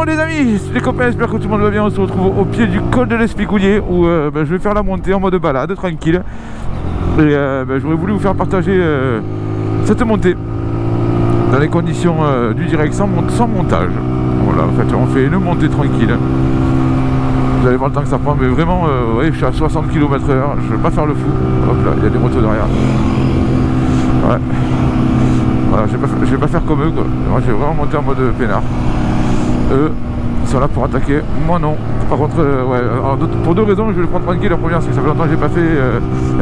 Bon les amis, les copains, j'espère que tout le monde va bien. On se retrouve au pied du col de l'Espigoulier où je vais faire la montée en mode balade, tranquille. Et j'aurais voulu vous faire partager cette montée dans les conditions du direct, sans montage. Voilà, en fait on fait une montée tranquille. Vous allez voir le temps que ça prend, mais vraiment, ouais, je suis à 60 km/h, je vais pas faire le fou. Hop là, il y a des motos derrière. Ouais. Voilà, je vais pas faire comme eux, quoi. Moi, je vais vraiment monter en mode peinard. Eux, ils sont là pour attaquer. Moi, non. Par contre, ouais, alors, pour deux raisons, je vais le prendre tranquille. La première, c'est que ça fait longtemps que j'ai pas fait.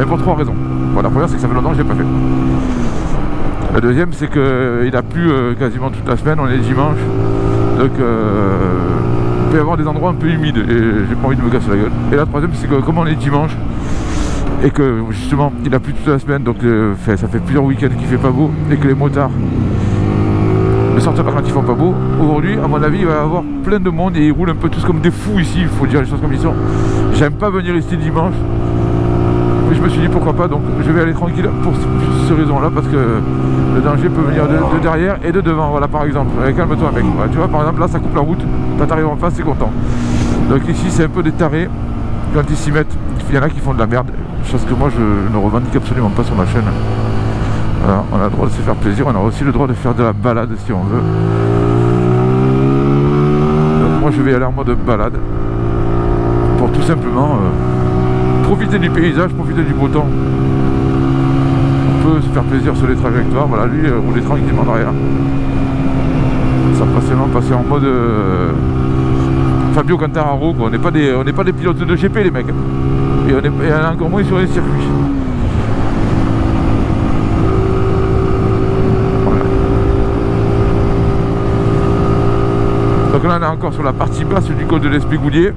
Et pour trois raisons. Bon, la première, c'est que ça fait longtemps que j'ai pas fait. La deuxième, c'est qu'il a plu quasiment toute la semaine. On est dimanche. Donc, il peut y avoir des endroits un peu humides et j'ai pas envie de me casser la gueule. Et la troisième, c'est que comme on est dimanche et que justement il a plu toute la semaine, donc ça fait plusieurs week-ends qu'il fait pas beau et que les motards ne sortent pas quand ils font pas beau, aujourd'hui à mon avis il va y avoir plein de monde et ils roulent un peu tous comme des fous ici, il faut dire les choses comme ils sont. J'aime pas venir ici le dimanche, mais je me suis dit pourquoi pas, donc je vais aller tranquille pour ces raisons là, parce que le danger peut venir de derrière et de devant. Voilà, par exemple, calme-toi mec, ouais, tu vois, par exemple là ça coupe la route, toi t'arrives en face, c'est content. Donc ici c'est un peu des tarés quand ils s'y mettent. Il y en a qui font de la merde, chose que moi je ne revendique absolument pas sur ma chaîne. Voilà, on a le droit de se faire plaisir, on a aussi le droit de faire de la balade si on veut. Donc moi je vais aller en mode balade pour tout simplement profiter du paysage, profiter du beau temps. On peut se faire plaisir sur les trajectoires. Voilà, lui rouler tranquillement derrière. Ça passement passer en mode Fabio Cantararo, quoi. On n'est pas des pilotes de GP les mecs. Et on est encore moins sur les circuits. Voilà. Donc là on est encore sur la partie basse du col de l'Espigoulier.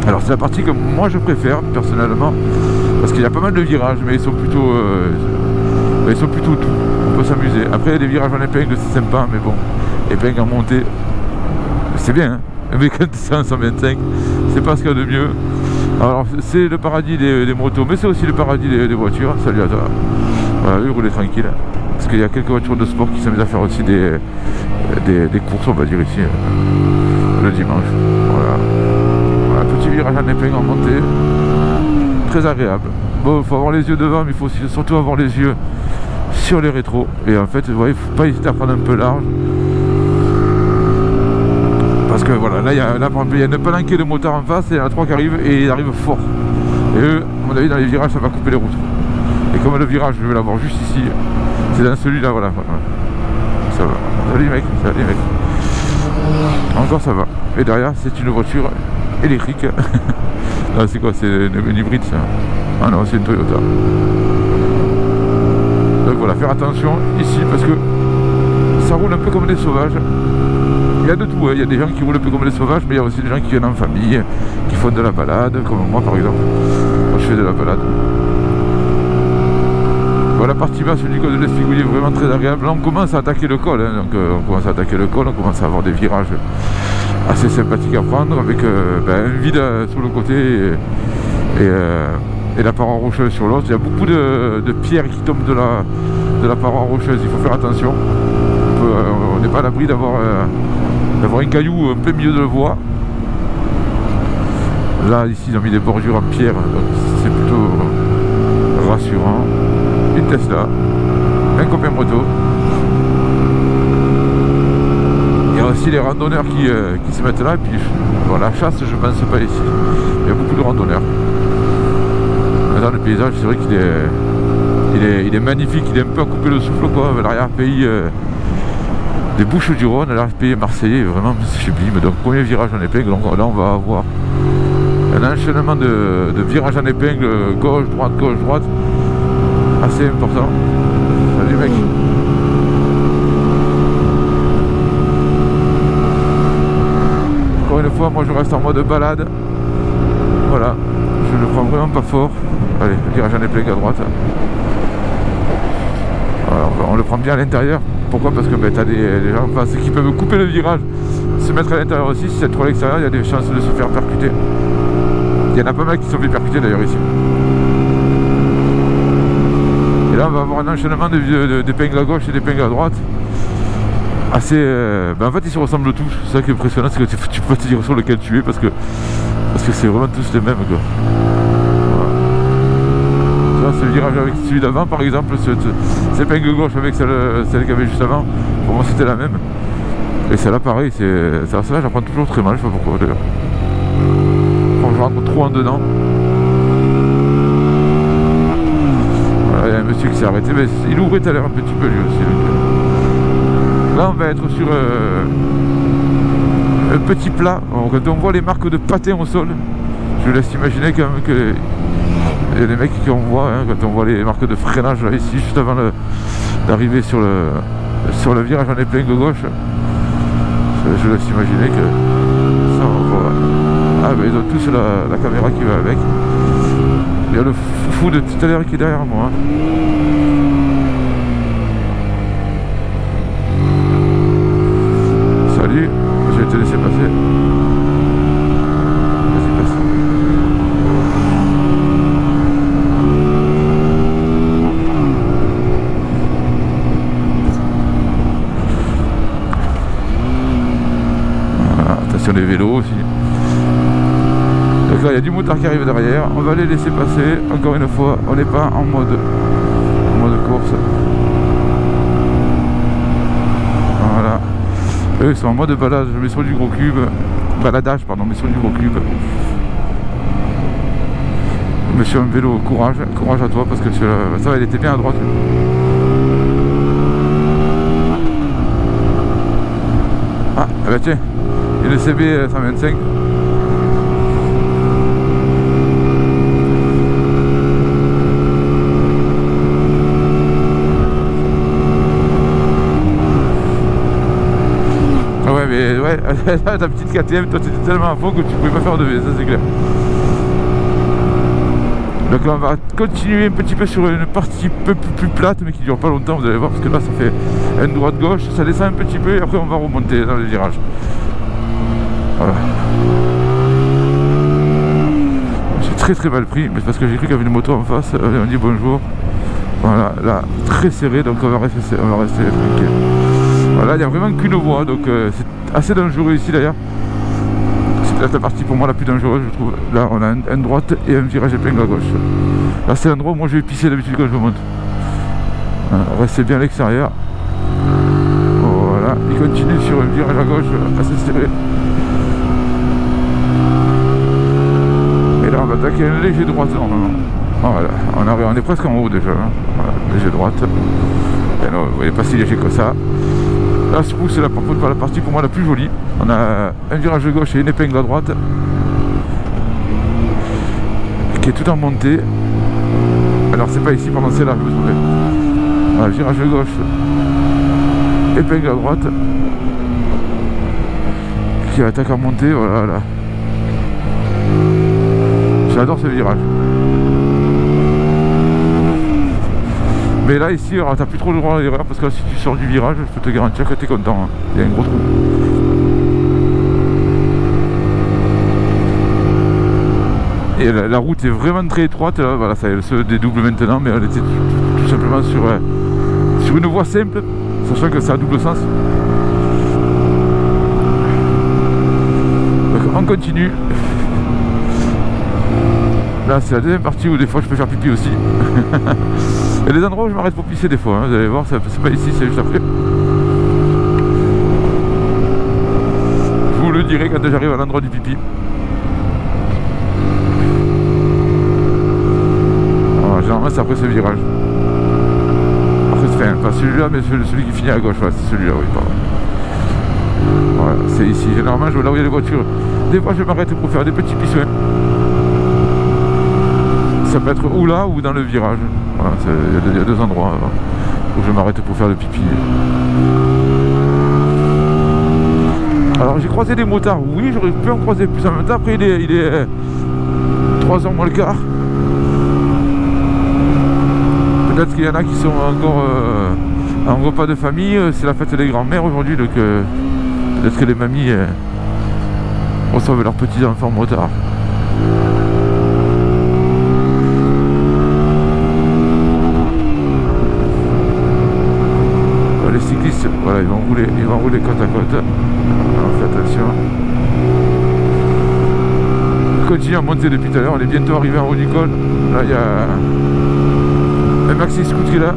Alors c'est la partie que moi je préfère personnellement, parce qu'il y a pas mal de virages, mais ils sont plutôt doux. On peut s'amuser. Après les virages en épingle c'est sympa, mais bon, épingle en montée c'est bien, hein. Mais quand c'est en 125 c'est pas ce qu'il y a de mieux. Alors c'est le paradis des motos, mais c'est aussi le paradis des voitures. Salut à toi. Voilà, lui rouler tranquille, parce qu'il y a quelques voitures de sport qui s'amusent à faire aussi des courses, on va dire ici, le dimanche. Voilà, petit virage en épingle en montée, très agréable. Bon, il faut avoir les yeux devant, mais il faut aussi, surtout avoir les yeux sur les rétros. Et en fait, ouais, il ne faut pas hésiter à prendre un peu large. Parce que voilà, là par exemple, il y a une palanquée de motards en face et il y en a trois qui arrivent et ils arrivent fort. Et eux, à mon avis, dans les virages, ça va couper les routes. Et comme le virage, je vais l'avoir juste ici, c'est dans celui-là, voilà. Ça va. Salut mec, salut mec. Encore ça va. Et derrière, c'est une voiture électrique. Non, c'est quoi? C'est une hybride ça? Ah non, c'est une Toyota. Donc voilà, faire attention ici parce que ça roule un peu comme des sauvages. Il y a de tout, hein. Il y a des gens qui roulent un peu comme des sauvages, mais il y a aussi des gens qui viennent en famille, qui font de la balade, comme moi par exemple. Moi je fais de la balade. Voilà, la partie basse du col de l'Espigoulier est vraiment très agréable. Là on commence à attaquer le col, hein. Donc on commence à attaquer le col, on commence à avoir des virages assez sympathiques à prendre, avec un vide sur le côté et la paroi rocheuse sur l'autre. Il y a beaucoup de pierres qui tombent de la paroi rocheuse, il faut faire attention. On n'est pas à l'abri d'avoir un caillou en plein milieu de la voie. Là ici ils ont mis des bordures en pierre, donc c'est plutôt rassurant. Une Tesla, un copain moto. Il y a aussi les randonneurs qui se mettent là, et puis voilà, la chasse je pense pas ici. Il y a beaucoup de randonneurs. Dans le paysage c'est vrai qu'il est magnifique, il est un peu à couper le souffle quoi, l'arrière-pays des Bouches-du-Rhône, l'arrière-pays marseillais, vraiment sublime. Donc premier virage en épingle, donc là on va avoir un enchaînement de virages en épingle, gauche, droite, assez important. Salut mec. Encore une fois, moi je reste en mode balade. Voilà, je le prends vraiment pas fort. Allez, virage en épingle à droite. Voilà, on le prend bien à l'intérieur. Pourquoi? Parce que tu as des gens en face qui peuvent couper le virage, se mettre à l'intérieur aussi. Si c'est trop à l'extérieur, il y a des chances de se faire percuter. Il y en a pas mal qui se sont fait percuter d'ailleurs ici. Et là on va avoir un enchaînement d'épingles à gauche et d'épingles à droite. assez... en fait ils se ressemblent tous, c'est ça qui est impressionnant, c'est que tu peux pas te dire sur lequel tu es parce que c'est vraiment tous les mêmes quoi. Voilà. Ce virage avec celui d'avant par exemple, cette épingle gauche avec celle qu'il y avait juste avant, pour moi c'était la même. Et celle-là pareil, celle-là j'apprends toujours très mal, je sais pas pourquoi d'ailleurs. Quand je rentre trop en dedans. Voilà, il y a un monsieur qui s'est arrêté, mais il ouvrait tout à l'heure un petit peu lui aussi. Là on va être sur un petit plat. Bon, quand on voit les marques de pâté au sol, je laisse imaginer quand même que il y a des mecs qui en voient, hein, quand on voit les marques de freinage là, ici juste avant d'arriver sur le virage en épingle gauche. Je laisse imaginer que ça on voit. Ah ben ils ont tous la caméra qui va avec. Il y a le fou de tout à l'heure qui est derrière moi. Salut, je vais te laisser passer. Vas-y, passe. Voilà, attention les vélos aussi. Donc là il y a du motard qui arrive derrière, on va les laisser passer, encore une fois, on n'est pas en mode course. Voilà. Eux ils sont en mode balade, je mets sur du gros cube, baladage pardon, mais sur du gros cube. Monsieur un vélo, courage à toi parce que ça va, il était bien à droite. Ah bah tiens, il y a le CB 125. Ouais, ta petite KTM, toi t'étais tellement à fond que tu pouvais pas faire de V, ça c'est clair. Donc là on va continuer un petit peu sur une partie un peu plus plate mais qui dure pas longtemps, vous allez voir, parce que là ça fait une droite-gauche, ça descend un petit peu et après on va remonter dans les virages. Voilà. J'ai très mal pris, mais c'est parce que j'ai cru qu'il y avait une moto en face, on dit bonjour. Voilà, là très serré, donc on va rester tranquille. Voilà, il n'y a vraiment qu'une voie, donc c'est assez dangereux ici d'ailleurs. C'est peut-être la partie pour moi la plus dangereuse je trouve. Là on a une droite et un virage épingle à gauche. Là c'est l'endroit où moi je vais pisser d'habitude quand je monte. Voilà, restez bien à l'extérieur. Voilà, il continue sur un virage à gauche assez serré. Et là on va attaquer un léger droite normalement. Voilà, on est presque en haut déjà. Hein. Voilà, léger droite. Et non, vous voyez pas si léger que ça. Là, je trouve que c'est la partie pour moi la plus jolie. On a un virage de gauche et une épingle à droite qui est tout en montée. Alors c'est pas ici, pendant c'est là je me trouvais. Voilà, virage de gauche, épingle à droite qui attaque en montée. Voilà. J'adore ce virage. Mais là ici, t'as plus trop le droit à l'erreur parce que là, si tu sors du virage, je peux te garantir que t'es content. Hein. Il y a un gros trou. Et la route est vraiment très étroite. Là, voilà, ça elle se dédouble maintenant, mais elle était tout simplement sur une voie simple, sachant que ça a double sens. Donc on continue. Là c'est la deuxième partie où des fois je peux faire pipi aussi. Il y a des endroits où je m'arrête pour pisser des fois, hein. Vous allez voir, c'est pas ici, c'est juste après. Je vous le dirai quand j'arrive à l'endroit du pipi. Alors, généralement c'est après ce virage. Après c'est pas celui-là, mais celui qui finit à gauche, voilà, c'est celui-là, oui, pardon. Voilà, c'est ici. Généralement je vais là où il y a les voitures. Des fois je m'arrête pour faire des petits pissouins. Ça peut être ou là ou dans le virage. Voilà, il y a deux endroits où je m'arrête pour faire le pipi. Alors j'ai croisé des motards, oui j'aurais pu en croiser plus en même temps. Après il est 3h moins le quart. Peut-être qu'il y en a qui sont encore en repas de famille. C'est la fête des grands-mères aujourd'hui, donc peut-être que les mamies reçoivent leurs petits enfants motards. les cyclistes, voilà, ils vont rouler côte à côte. Alors faites attention. On continue à monter depuis tout à l'heure, on est bientôt arrivé en haut du col. Là il y a un maxi scoot qui est là.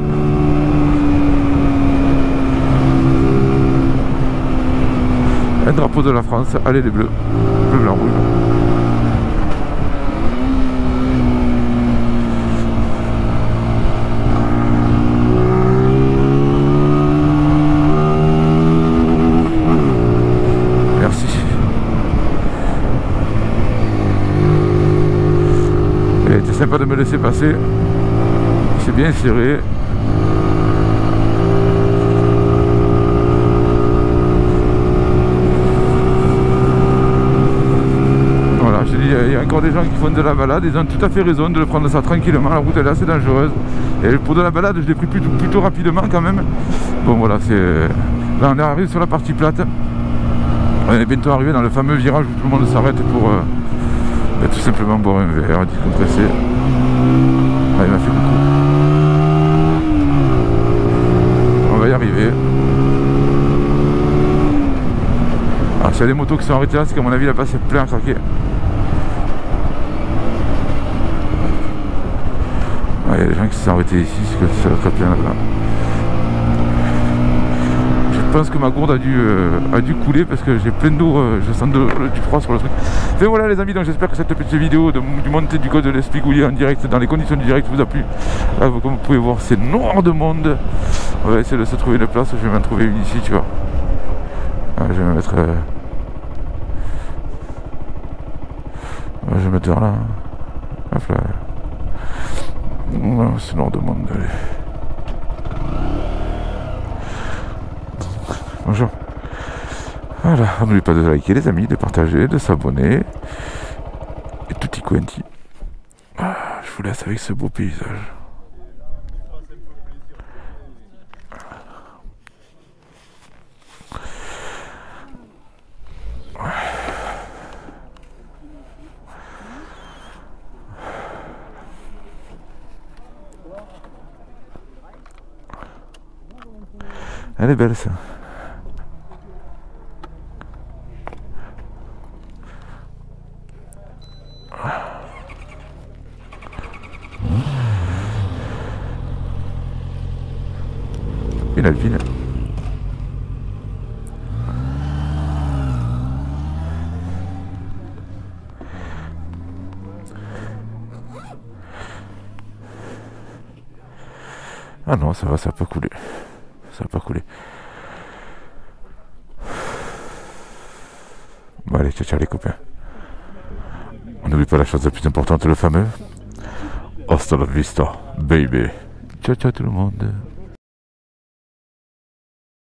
Un drapeau de la France, allez les bleus, bleu, blanc, rouge. Merci. Il a été sympa de me laisser passer. C'est bien serré. Il y a encore des gens qui font de la balade, ils ont tout à fait raison de le prendre ça tranquillement, la route elle est assez dangereuse. Et pour de la balade, je l'ai pris plutôt rapidement quand même. Bon voilà, là on est arrivé sur la partie plate. On est bientôt arrivé dans le fameux virage où tout le monde s'arrête pour tout simplement boire un verre, décompresser. Ah, il m'a fait coucou. On va y arriver. Alors s'il y a des motos qui sont arrêtées là, c'est qu'à mon avis la place est plein à craquer. Il y a des gens qui se sont arrêtés ici, c'est que ça va très bien là-bas. Je pense que ma gourde a dû couler parce que j'ai plein d'eau, je sens du froid sur le truc. Et voilà les amis, donc j'espère que cette petite vidéo du montée du col de l'Espigoulier en direct, dans les conditions du direct, vous a plu. Là, comme vous pouvez voir, c'est noir de monde. On va essayer de se trouver une place, je vais m'en trouver une ici, tu vois. Je vais me mettre... je vais me mettre vers là. Hop là. Voilà, c'est noir de monde, allez. Bonjour. Voilà, n'oubliez pas de liker les amis, de partager, de s'abonner. Et tutti quanti. Je vous laisse avec ce beau paysage. Elle est belle ça. Une alpine. Ah non, ça va, ça n'a pas coulé. Ça n'a pas coulé. Bon allez, ciao ciao les copains. On n'oublie pas la chose la plus importante, le fameux hasta la vista, baby. Ciao ciao tout le monde.